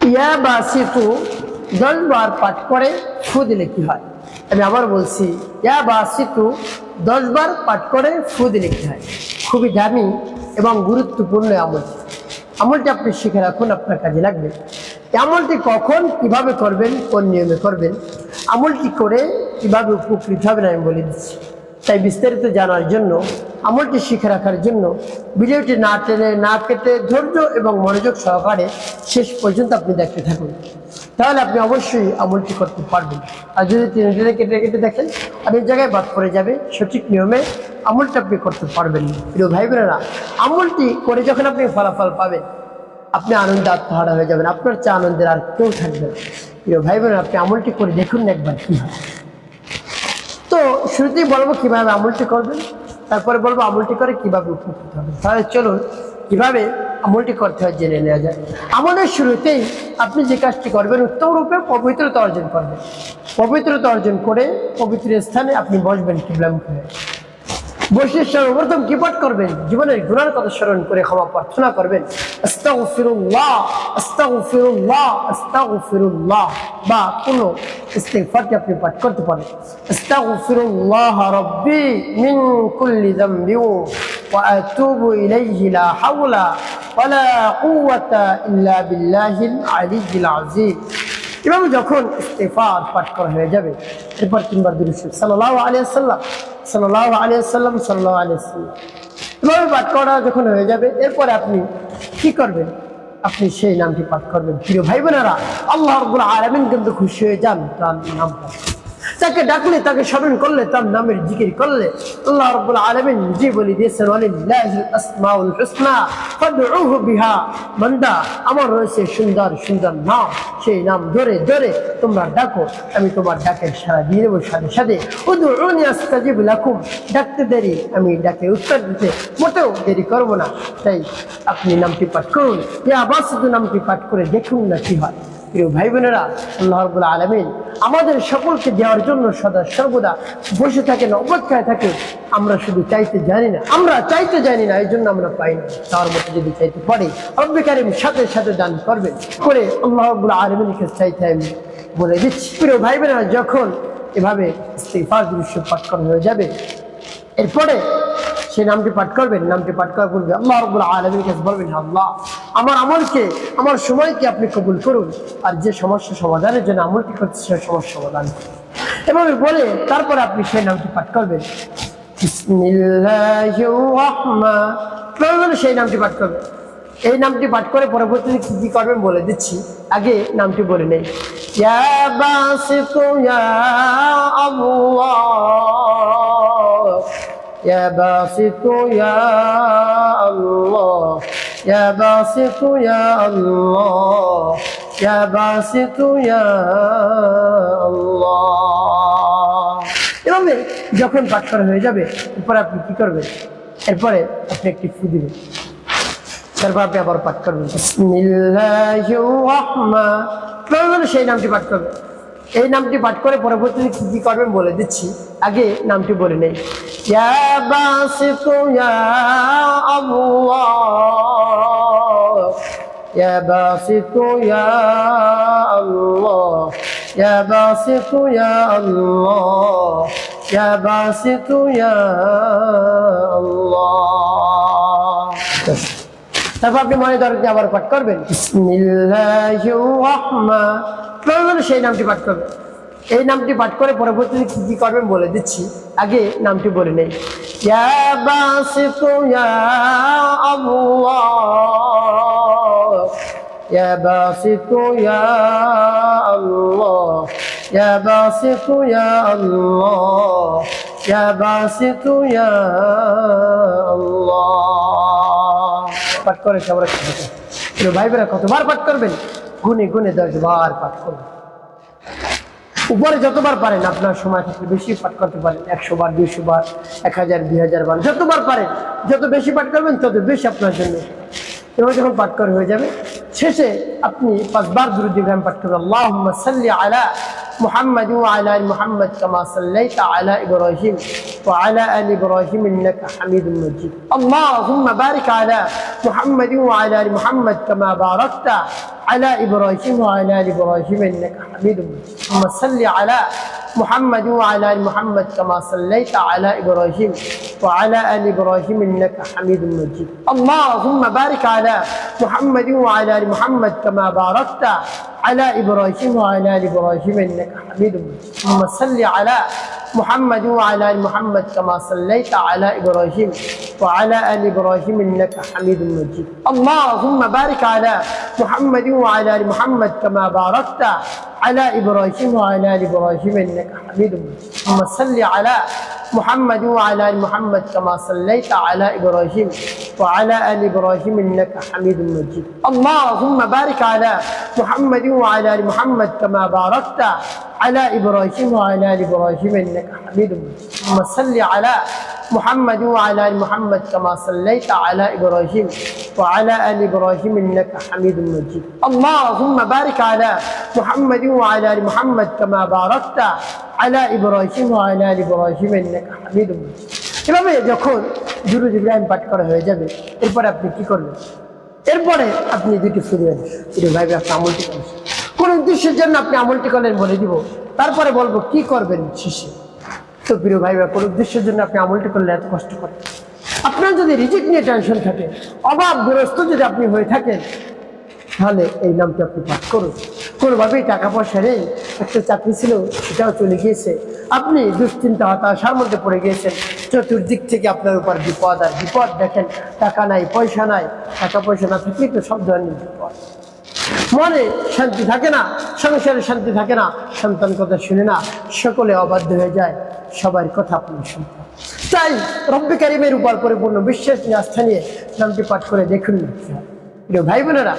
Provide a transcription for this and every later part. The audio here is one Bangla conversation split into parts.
ইয়া বাসিতু 10 বার পাঠ করে ফু দিলে কি হয়? আমি আবার বলছি, ইয়া বাসিতু 10 বার পাঠ করে ফু দিলে কি হয়? খুবই দামি এবং গুরুত্বপূর্ণ আমলটি আপনি শিখে রাখুন, আপনার কাজে লাগবে। আমলটি কখন কিভাবে করবেন, কোন নিয়মে করবেন, আমলটি করে কিভাবে উপকৃত হবেন আমি বলে দিচ্ছি। তাই বিস্তারিত জানার জন্য, আমলটি শিখে রাখার জন্য ভিডিওটি না টেনে না কেটে ধৈর্য এবং মনোযোগ সহকারে শেষ পর্যন্ত আপনি দেখতে থাকুন, তাহলে আপনি অবশ্যই আমলটি করতে পারবেন। আর যদি টেনে কেটে কেটে দেখেন অনেক জায়গায় বাদ পড়ে যাবে, সঠিক নিয়মে আমলটি আপনি করতে পারবেন না। প্রিয় ভাই বোনেরা, আমলটি করে যখন আপনি ফলাফল পাবেন, আপনি আনন্দে আত্মহারা হয়ে যাবেন, আপনার চেয়ে আনন্দের আর কেউ থাকবে না। প্রিয় ভাই বোনেরা, আপনি আমলটি করে দেখুন না একবার কি হয়। তো শুরুতেই বলবো কিভাবে আমলটি করবেন, তারপরে বলবো আমলটি করে কিভাবে উপকৃত হবেন। তাহলে চলুন কিভাবে আমলটি করতে হয় জেনে নেওয়া যায়। আমলের শুরুতেই আপনি যে কাজটি করবেন, উত্তম রূপে পবিত্রতা অর্জন করবেন। পবিত্রতা অর্জন করে পবিত্র স্থানে আপনি বসবেন কিবলামুখী হয়ে। বসে সর্বপ্রথম কি পাঠ করবেন? জীবনের গুনার কথা স্মরণ করে ক্ষমা প্রার্থনা করবেন। আস্তাগফিরুল্লাহ আস্তাগফিরুল্লাহ আস্তাগফিরুল্লাহ, বা কোনো ইস্তিগফারটি আপনি পাঠ করতে পারেন। আস্তাগফিরুল্লাহ রাব্বি মিন কুল্লি যামবি ওয়া আতুবু ইলাইহি লা হাওলা ওয়ালা কুওয়াতা ইল্লা বিল্লাহিল আলিয়্যিল আযীম। এভাবে যখন ইস্তিগফার পাঠ করা হয়ে যাবে, এরপর 3 বার দুরূদ শরীফ সাল্লাল্লাহু আলাইহি ওয়াসাল্লাম সাল্লাল্লাহু আলাইহি ওয়াসাল্লাম সাল্লাল্লাহু আলাইহি ওয়াসাল্লাম এভাবে পাঠ করা যখন হয়ে যাবে, এরপরে আপনি কি করবেন? আপনি সেই নামটি পাঠ করবেন। প্রিয় ভাই বোনেরা, আল্লাহ রাব্বুল আলামিন কিন্তু খুশি হয়ে যান তার নাম পাঠ, তাকে ডাকলে, তাকে স্মরণ করলে, তার নামের জিকির করলে আল্লাহ রাব্বুল আলামিন নিজে বলে দিয়েছেন, ওয়ালিল্লাহিল আসমাউল হুসনা ফাদউহু বিহা। বান্দা, আমার রয়েছে সুন্দর সুন্দর নাম, সেই নাম ধরে ধরে তোমরা ডাকো, আমি তোমার ডাকের সাড়া দিয়ে দেবো। সাথে সাথে উদউনি আস্তাজিব লাকুম, ডাকতে দেরি, আমি ডাকে উত্তর দিতে মোটেও দেরি করবো না। তাই আপনি নামটি পাঠ করুন, ইয়া বাসিতু নামটি পাঠ করে দেখুন না কি হয়। প্রিয় ভাই বোনেরা, আল্লাহ রাব্বুল আলামিন আমাদের সকলকে দেওয়ার জন্য সদা সর্বদা বসে থাকেন, অপেক্ষায় থাকেন। আমরা শুধু চাইতে জানি না, এই জন্য আমরা পাই না। তার মতো যদি চাইতে পারি, রব্বুল কারীম সাথে সাথে দান করবেন করে আল্লাহ রাব্বুল আলামিনকে চাইতে আমি বলে দিচ্ছি। প্রিয় ভাই বোনেরা, যখন এভাবে ইস্তিগফার দৃশ্য পাঠ করা হয়ে যাবে, এরপরে সেই নামটি পাঠ করবেন। নামটি পাঠ করার পূর্বে আল্লাহ রাব্বুল আলামিনের কাছে বলবেন, আল্লাহ, আমার আমলকে, আমার সময়কে আপনি কবুল করুন, আর যে সমস্যা সমাধানের জন্য আমলটি করছে সেই সমস্যা সমাধান করুন। এভাবে বলে তারপরে আপনি সেই নামটি পাঠ করবেন, বিসমিল্লাহির রাহমানির রহিম, সেই নামটি পাঠ করবেন। এই নামটি পাঠ করে পরবর্তীতে কি কি করবেন বলে দিচ্ছি, আগে নামটি বলে নেই। ইয়া বাসিতু ইয়া আল্লাহ, ইয়া বাসিতু ইয়া আল্লাহ, ইয়া বাসিতু ইয়া আল্লাহ, ইয়া বাসিতু ইয়া আল্লাহ। এভাবে যখন পাঠ করা হয়ে যাবে, এরপরে আপনি কি করবেন? এরপরে আপনি একটি ফু দিবেন, তারপর আপনি আবার পাঠ করবেন বিসমিল্লাহির রাহমানির রহিম, সেই নামটি পাঠ করবেন। এই নামটি পাঠ করে পরবর্তীতে কি কি করবেন বলে দিচ্ছি, আগে নামটি বলে নেই। ইয়া বাসিতু ইয়া আল্লাহ, ইয়া বাসিতু ইয়া আল্লাহ, ইয়া বাসিতু ইয়া আল্লাহ, ইয়া বাসিতু ইয়া আল্লাহ। তারপর আপনি মনে ধরেন আবার পাঠ করবেন বিসমিল্লাহির রাহমানির রহিম, সেই নামটি পাঠ করবেন। এই নামটি পাঠ করে পরবর্তীতে কি কি করবেন বলে দিচ্ছি, আগে নামটি বলে নেই। ইয়া বাসিতু ইয়া আল্লাহ, ইয়া বাসিতু ইয়া আল্লাহ, ইয়া বাসিতু ইয়া আল্লাহ, ইয়া বাসিতু ইয়া আল্লাহ। পাঠ করে সবার ভাই বোনেরা, কতবার পাঠ করবেন? গুনে গুনে 10 বার পাঠ করবেন। উপরে যতবার পারেন, আপনার সময় থাকলে বেশি পাঠ করতে পারেন, 100 বার, 200 বার, 1000, 2000 বার, যতবার পারেন। যত বেশি পাঠ করবেন তত বেশি আপনার জন্য। এবার যখন পাঠ করা হয়ে যাবে, শেষে আপনি 5 বার দুরূদ ইব্রাহিম পাঠ করবেন। আল্লাহুম্মা সাল্লি আলা মুহাম্মাদ ওয়া আলা আলি মুহাম্মাদ কামা সাল্লাইতা আলা ইব্রাহিম ওয়া আলা আলি ইব্রাহিম ইন্নাকা হামিদুম মাজিদ। আল্লাহুম্মা বারিক আলা মুহাম্মাদ ওয়া আলা আলি মুহাম্মাদ কামা বারাকতা على إبراهيم وعلى آل إبراهيم إنك حميد مجيد اللهم صل على محمد وعلى آل محمد كما صليت على إبراهيم وعلى آل إبراهيم إنك حميد مجيد اللهم بارك على محمد وعلى آل محمد كما باركت على إبراهيم وعلى آل إبراهيم إنك حميد مجيد اللهم صل على محمد وعلى آل محمد كما صليت على إبراهيم وعلى آل إبراهيم إنك حميد مجيد اللهم بارك على محمد وعلى آل محمد كما باركت على إبراهيم وعلى آل إبراهيم إنك حميد مجيد اللهم صل على محمد وعلى آل محمد كما صليت على إبراهيم وعلى آل إبراهيم إنك حميد مجيد اللهم بارك على محمد وعلى آل محمد كما باركت على إبراهيم وعلى آل إبراهيم إنك حميد مجيد اللهم صل على محمد وعلى آل محمد كما صليت على إبراهيم وعلى آل إبراهيم إنك حميد مجيد اللهم بارك على محمد وعلى آل محمد كما باركت على إبراهيم وعلى آل إبراهيم إنك حميد مجيد এভাবে যখন দুরূদ ইব্রাহিম পাঠ করা হয়ে যাবে এরপরে আপনি কি করবেন এরপরে আপনি দুটি ফু দিবেন ভাই আপনি আমলটি করেন কোন উদ্দেশ্যের জন্য আপনি আমলটি করলেন বলে দিব তারপরে বলবো কি করবেন শেষে তো প্রিয় ভাই কোন উদ্দেশ্যের জন্য আপনি আমলটি করলে এত কষ্ট করেন আপনার যদি রিজিক নিয়ে টেনশন থাকে অভাবগ্রস্ত যদি আপনি হয়ে থাকেন তাহলে এই নামটি আপনি পাঠ করুন কোনোভাবেই টাকা পয়সা নেই একটা চাকরি ছিল সেটাও চলে গিয়েছে আপনি দুশ্চিন্তা হতাশার মধ্যে পড়ে গিয়েছেন চতুর্দিক থেকে আপনার উপর বিপদ আর বিপদ দেখেন টাকা নাই পয়সা নাই টাকা পয়সা না থাকলেই তো সব ধরনের বিপদ মনে শান্তি থাকে না সংসারে শান্তি থাকে না সন্তান কথা শুনে না সকলে অবাধ্য হয়ে যায় সবার কথা আপনি শুনতে তাই রব্বে কারিমের উপর পরিপূর্ণ বিশ্বাস নিয়ে আস্থা নিয়ে নামটি পাঠ করে দেখুন প্রিয় ভাই বোনেরা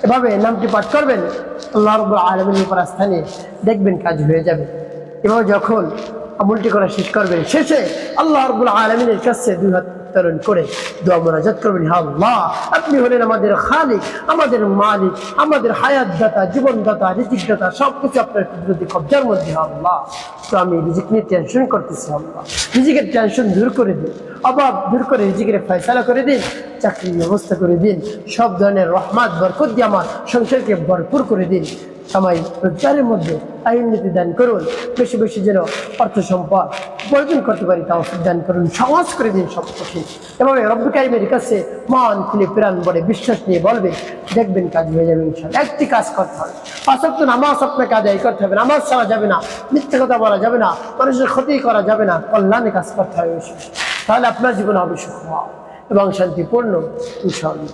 এভাবে নামটি পাঠ করবেন আল্লাহ রাব্বুল আলামিনের উপর আস্থা নিয়ে দেখবেন কাজ হয়ে যাবে এভাবে যখন আমলটি করা শেষ করবেন শেষে আল্লাহ রাব্বুল আলামিনের কাছে দুই হাত উত্তোলন করে দোয়া মোনাজাত করবেন হে আল্লাহ আপনি হলেন আমাদের খালিক আমাদের মালিক আমাদের হায়াত দাতা জীবন দাতা রিজিক দাতা সবকিছু আপনার কুদরতি কবজার মধ্যে আল্লাহ তো আমি রিজিক নিয়ে টেনশন করতেছি আল্লাহ রিজিকের টেনশন দূর করে দিন অভাব দূর করে রিজিকের ফয়সালা করে দিন চাকরির ব্যবস্থা করে দিন সব ধরনের রহমত বরকত দিয়ে আমার সংসারকে ভরপুর করে দিন সবাই রোজগারের মধ্যে আইননীতি দান করুন বেশি বেশি যেন অর্থ সম্পদ উপার্জন করতে পারি তাও দান করুন সহজ করে দিন সব কঠিন এভাবে রব্বুল কারিমের কাছে মন খুলে প্রাণ বলে বিশ্বাস নিয়ে বলবেন দেখবেন কাজ হয়ে যাবে ইনশাআল্লাহ একটি কাজ করতে হবে পাঁচ ওয়াক্ত নামাজ আপনাকে আদায় করতে হবে নামাজ ছাড়া যাবে না মিথ্যা কথা বলা যাবে না মানুষের ক্ষতি করা যাবে না কল্যাণে কাজ করতে হবে তাহলে আপনার জীবন হবে সুখ এবং শান্তিপূর্ণ ইনশাআল্লাহ।